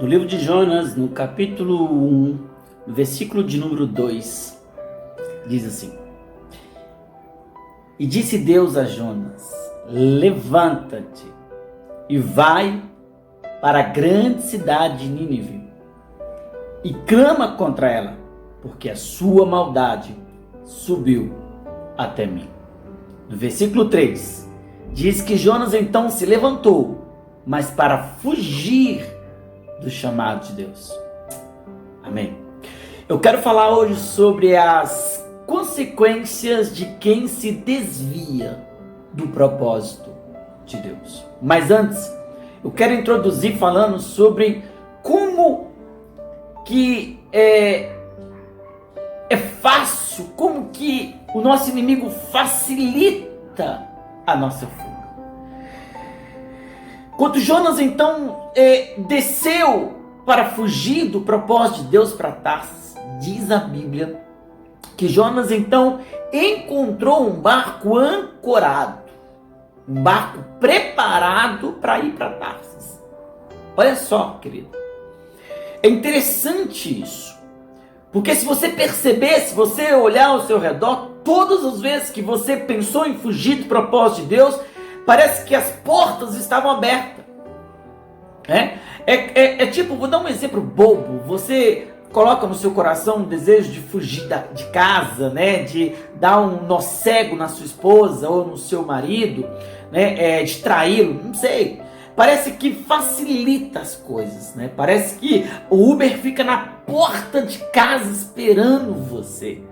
No livro de Jonas, no capítulo 1, no versículo de número 2, diz assim: E disse Deus a Jonas: levanta-te e vai para a grande cidade de Nínive e clama contra ela, porque a sua maldade subiu até mim. No versículo 3, diz que Jonas então se levantou, mas para fugir do chamado de Deus. Amém. Eu quero falar hoje sobre as consequências de quem se desvia do propósito de Deus. Mas antes, eu quero introduzir falando sobre como que é fácil, como que o nosso inimigo facilita a nossa fuga. Quando Jonas então desceu para fugir do propósito de Deus para Tarsis, diz a Bíblia que Jonas então encontrou um barco ancorado, um barco preparado para ir para Tarsis. Olha só, querido, é interessante isso, porque se você perceber, se você olhar ao seu redor, todas as vezes que você pensou em fugir do propósito de Deus, parece que as portas estavam abertas. É tipo, vou dar um exemplo bobo. Você coloca no seu coração um desejo de fugir de casa, né? De dar um nó cego na sua esposa ou no seu marido, né? De traí-lo, não sei. Parece que facilita as coisas, né? Parece que o Uber fica na porta de casa esperando você.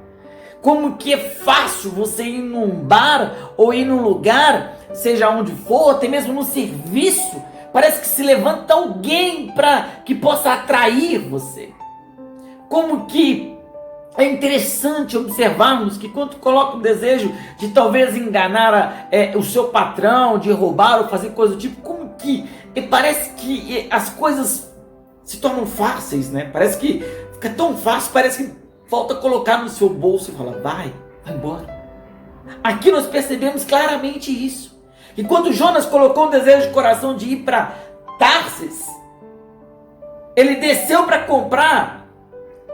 Como que é fácil você ir num bar ou ir num lugar, seja onde for, até mesmo no serviço, parece que se levanta alguém para que possa atrair você. Como que é interessante observarmos que quando coloca o desejo de talvez enganar o seu patrão, de roubar ou fazer coisa do tipo, como que parece que as coisas se tornam fáceis, né? Parece que fica tão fácil, parece que falta colocar no seu bolso e falar, vai embora. Aqui nós percebemos claramente isso. E quando Jonas colocou o desejo de coração de ir para Tarsis, ele desceu para comprar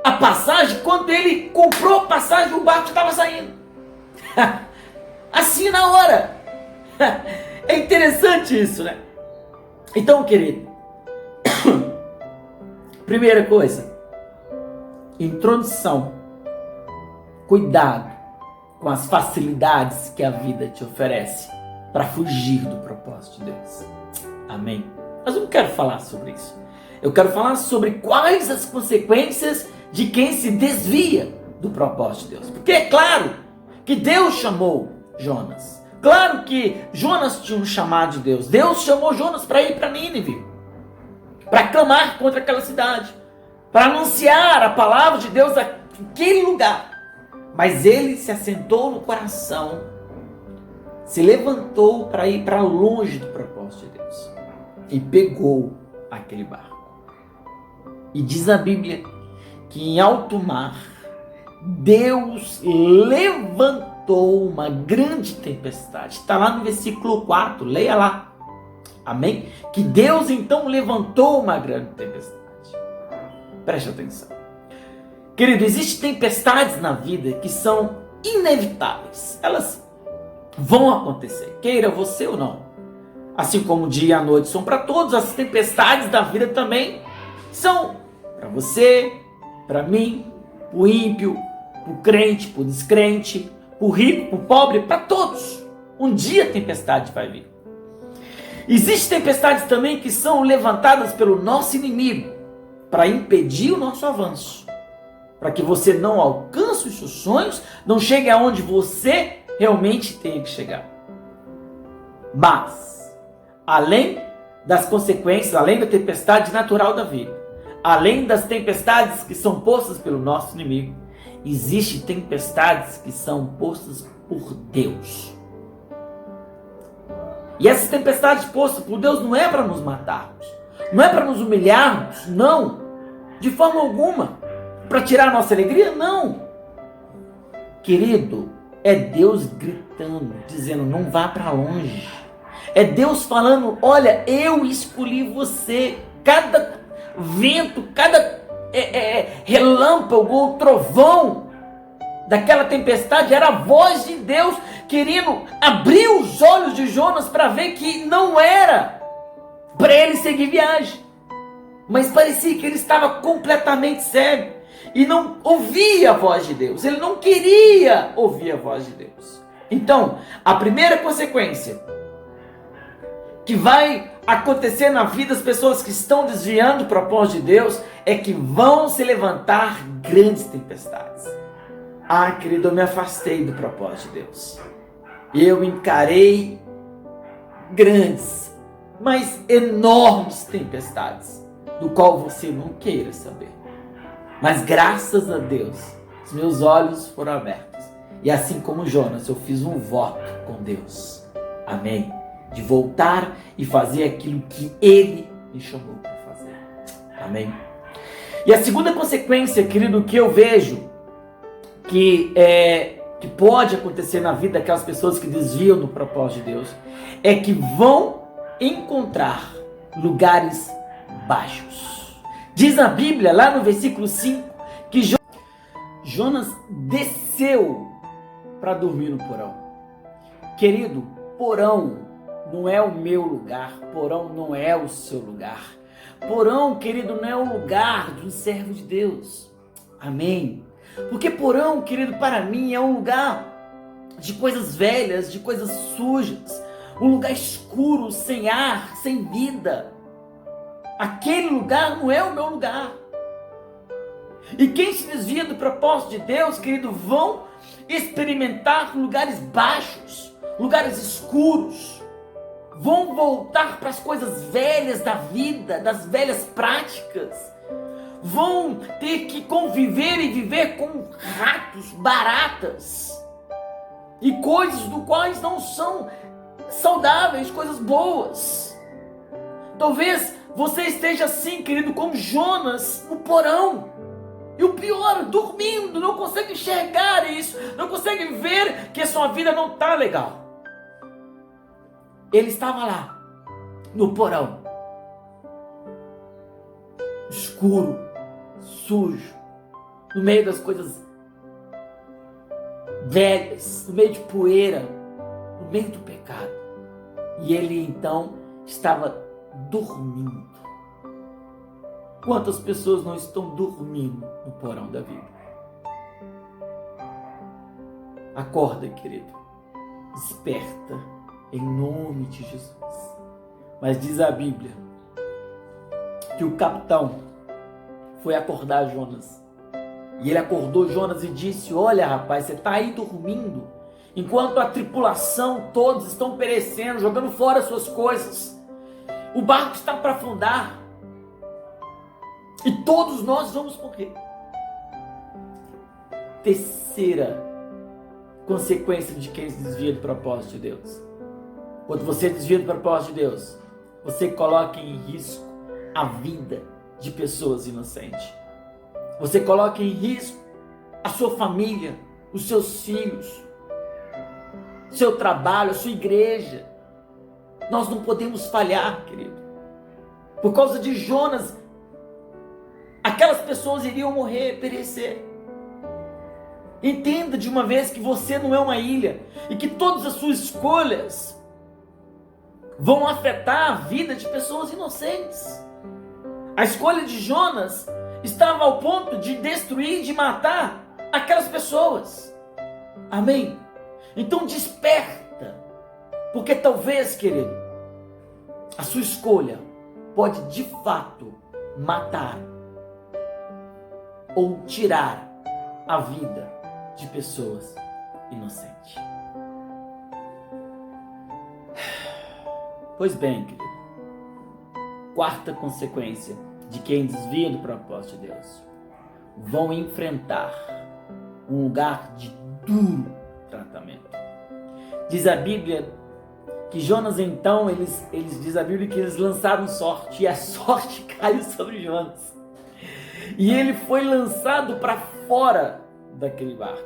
a passagem. Quando ele comprou a passagem, o barco estava saindo. Assim na hora. É interessante isso, né? Então, querido, primeira coisa, introdução, cuidado com as facilidades que a vida te oferece para fugir do propósito de Deus. Amém? Mas eu não quero falar sobre isso. Eu quero falar sobre quais as consequências de quem se desvia do propósito de Deus. Porque é claro que Deus chamou Jonas. Claro que Jonas tinha um chamado de Deus. Deus chamou Jonas para ir para Nínive, para clamar contra aquela cidade, para anunciar a palavra de Deus naquele lugar. Mas ele se assentou no coração, se levantou para ir para longe do propósito de Deus e pegou aquele barco. E diz a Bíblia que em alto mar Deus levantou uma grande tempestade. Está lá no versículo 4, leia lá. Amém? Que Deus então levantou uma grande tempestade. Preste atenção. Querido, existem tempestades na vida que são inevitáveis. Elas vão acontecer, queira você ou não. Assim como o dia e a noite são para todos, as tempestades da vida também são para você, para mim, para o ímpio, para o crente, para o descrente, para o rico, para o pobre, para todos. Um dia a tempestade vai vir. Existem tempestades também que são levantadas pelo nosso inimigo para impedir o nosso avanço, para que você não alcance os seus sonhos, não chegue aonde você realmente tem que chegar. Mas, além das consequências, além da tempestade natural da vida, além das tempestades que são postas pelo nosso inimigo, existem tempestades que são postas por Deus. E essas tempestades postas por Deus não é para nos matarmos, não é para nos humilharmos, não, de forma alguma, para tirar a nossa alegria, não. Querido, é Deus gritando, dizendo, não vá para longe. É Deus falando, olha, eu escolhi você. vento, cada relâmpago ou trovão daquela tempestade era a voz de Deus querendo abrir os olhos de Jonas para ver que não era para ele seguir viagem, mas parecia que ele estava completamente cego e não ouvia a voz de Deus. Ele não queria ouvir a voz de Deus. Então, a primeira consequência que vai acontecer na vida das pessoas que estão desviando o propósito de Deus é que vão se levantar grandes tempestades. Ah, querido, eu me afastei do propósito de Deus. Eu encarei grandes, mas enormes tempestades, do qual você não queira saber. Mas graças a Deus, os meus olhos foram abertos. E assim como Jonas, eu fiz um voto com Deus. Amém? De voltar e fazer aquilo que Ele me chamou para fazer. Amém? E a segunda consequência, querido, que eu vejo que pode acontecer na vida daquelas pessoas que desviam do propósito de Deus é que vão encontrar lugares baixos. Diz a Bíblia, lá no versículo 5, que Jonas desceu para dormir no porão. Querido, porão não é o meu lugar, porão não é o seu lugar. Porão, querido, não é o lugar de um servo de Deus. Amém? Porque porão, querido, para mim é um lugar de coisas velhas, de coisas sujas, um lugar escuro, sem ar, sem vida. Aquele lugar não é o meu lugar. E quem se desvia do propósito de Deus, querido, vão experimentar lugares baixos, lugares escuros. Vão voltar para as coisas velhas da vida, das velhas práticas. Vão ter que conviver e viver com ratos, baratas e coisas do quais não são saudáveis, coisas boas. Talvez você esteja assim, querido, como Jonas no porão. E o pior, dormindo, não consegue enxergar isso, não consegue ver que a sua vida não está legal. Ele estava lá, no porão, escuro, sujo, no meio das coisas velhas, no meio de poeira, no meio do pecado. E ele então estava dormindo. Quantas pessoas não estão dormindo no porão da vida? Acorda, querido. Desperta em nome de Jesus. Mas diz a Bíblia que o capitão foi acordar Jonas. E ele acordou Jonas e disse: olha, rapaz, você está aí dormindo, enquanto a tripulação, todos estão perecendo, jogando fora suas coisas. O barco está para afundar. E todos nós vamos morrer. Terceira consequência de quem se desvia do propósito de Deus. Quando você desvia do propósito de Deus, você coloca em risco a vida de pessoas inocentes. Você coloca em risco a sua família, os seus filhos, seu trabalho, a sua igreja. Nós não podemos falhar, querido. Por causa de Jonas, aquelas pessoas iriam morrer, perecer. Entenda de uma vez que você não é uma ilha e que todas as suas escolhas vão afetar a vida de pessoas inocentes. A escolha de Jonas estava ao ponto de destruir, de matar aquelas pessoas. Amém? Então desperta, porque talvez, querido, a sua escolha pode de fato matar ou tirar a vida de pessoas inocentes. Pois bem, querido, quarta consequência de quem desvia do propósito de Deus: vão enfrentar um lugar de duro tratamento. Diz a Bíblia que Jonas, então, diz a Bíblia que eles lançaram sorte, e a sorte caiu sobre Jonas. E ele foi lançado para fora daquele barco.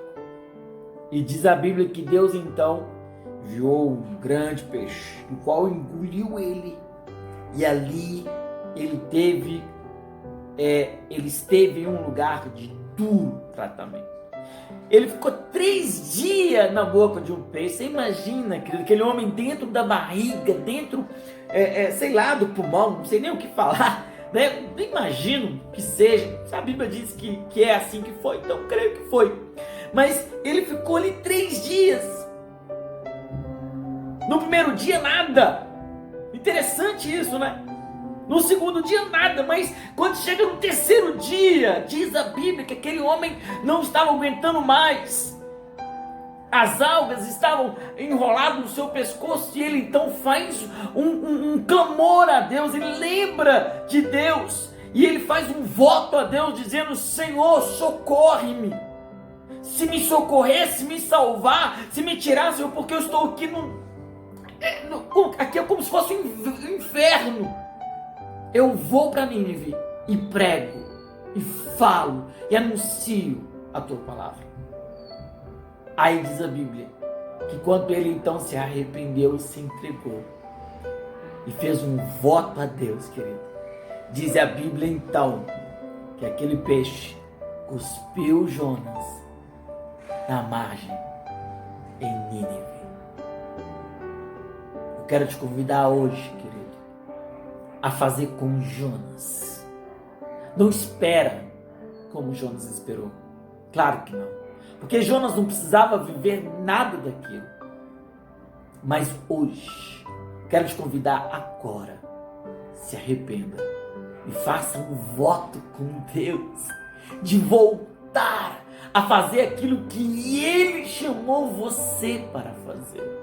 E diz a Bíblia que Deus então enviou um grande peixe, o qual engoliu ele. E ali ele teve ele esteve em um lugar de duro tratamento. Ele ficou 3 dias na boca de um peixe. Você imagina, querido, aquele homem dentro da barriga, dentro, sei lá, do pulmão, não sei nem o que falar, né? Não imagino que seja. A Bíblia diz que é assim que foi, então creio que foi. Mas ele ficou ali 3 dias. No primeiro dia, nada. Interessante isso, né? No segundo dia, nada. Mas quando chega no terceiro dia, diz a Bíblia que aquele homem não estava aguentando mais. As algas estavam enroladas no seu pescoço e ele então faz um clamor a Deus. Ele lembra de Deus e ele faz um voto a Deus dizendo: Senhor, socorre-me. Se me socorrer, se me salvar, se me tirar, Senhor, porque eu estou aqui aqui é como se fosse um inferno. Eu vou para Nínive e prego, e falo, e anuncio a tua palavra. Aí diz a Bíblia que quando ele então se arrependeu e se entregou e fez um voto a Deus, querido, diz a Bíblia então que aquele peixe cuspiu Jonas na margem em Nínive. Eu quero te convidar hoje, querido, a fazer como Jonas. Não espera como Jonas esperou. Claro que não. Porque Jonas não precisava viver nada daquilo. Mas hoje, quero te convidar agora. Se arrependa e faça um voto com Deus de voltar a fazer aquilo que Ele chamou você para fazer.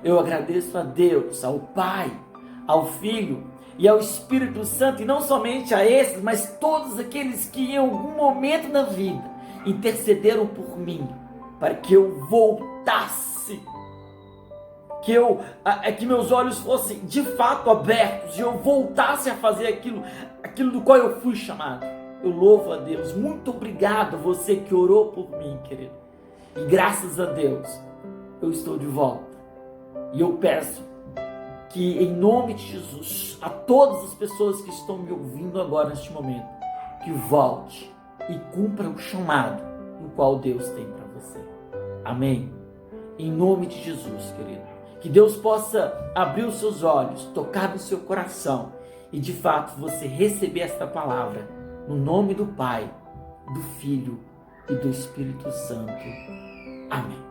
Eu agradeço a Deus, ao Pai, ao Filho e ao Espírito Santo, e não somente a esses, mas todos aqueles que em algum momento da vida intercederam por mim, para que eu voltasse, que meus olhos fossem de fato abertos e eu voltasse a fazer aquilo do qual eu fui chamado. Eu louvo a Deus. Muito obrigado a você que orou por mim, querido. E graças a Deus, eu estou de volta. E eu peço que, em nome de Jesus, a todas as pessoas que estão me ouvindo agora neste momento, que volte e cumpra o chamado no qual Deus tem para você. Amém? Em nome de Jesus, querido. Que Deus possa abrir os seus olhos, tocar no seu coração e, de fato, você receber esta palavra no nome do Pai, do Filho e do Espírito Santo. Amém.